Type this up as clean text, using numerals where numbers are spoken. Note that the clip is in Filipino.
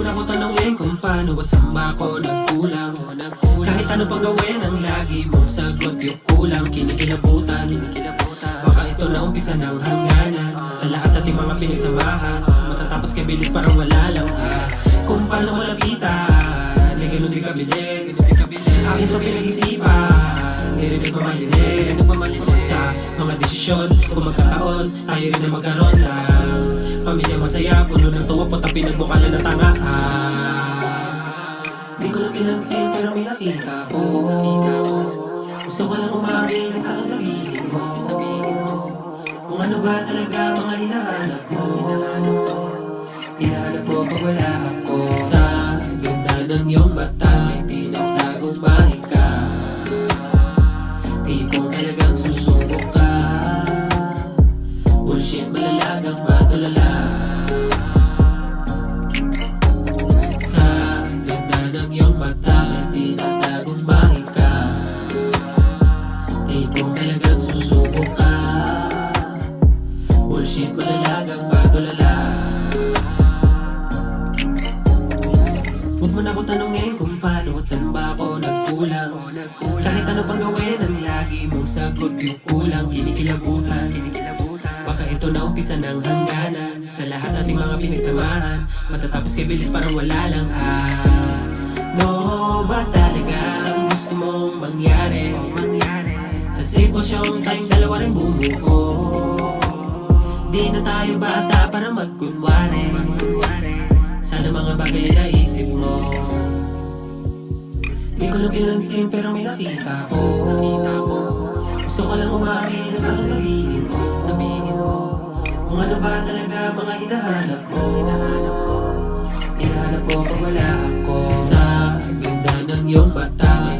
na ko tanongin kung paano at saan ba ako nagkulang. Kahit ano pang gawin ang lagi mong sagot, yung kulang kinikilabutan. Baka ito na umpisa ng hangganan sa lahat ating mga pinagsamahan. Matatapos kay bilis parang wala lang kung paano mo lapitan, ay ganun di kabilis. Akin to pinag-isipan, di rin nagmamalinis sa mga desisyon. Kung magkataon, tayo rin na magkaroon ng pamilya masaya, puno ng tuwa, puta pinagmukha na tanga. Di ko na pinansin pero may nakita ko. Gusto ko lang umamin at saka sabihin mo kung ano ba talaga mga hinahanap mo. Hinahanap mo pag wala ako. Sa ganda ng iyong mata may tinatagong mahika, tipong talagang susubok ka. Bullshit malalagang matulala. Sa ganda ng iyong mata may tinatagong mahika, tipong talagang susubok ka. Bullshit malalagang matulala. Huwag mo na ko tanongin kung paano at saan ba ako nagkulang. Kahit ano pang gawin ang lagi mong sagot, yung kulang kinikilabutan. Baka ito na umpisa ng hangganan sa lahat ating mga pinagsamahan. Matatapos kay bilis parang wala lang no ba talaga ang gusto mong mangyari sa sitwasyong tayong dalawa rin bumuo? Di na tayo bata para magkunwari. Sana mga bagay na isip mo. Di ko na pinansin pero may nakita ko. Gusto ko lang umamin at saka sabihin mo kung ano ba talaga mga hinahanap mo. Hinahanap mo pag wala ako. Sa ganda ng iyong mata may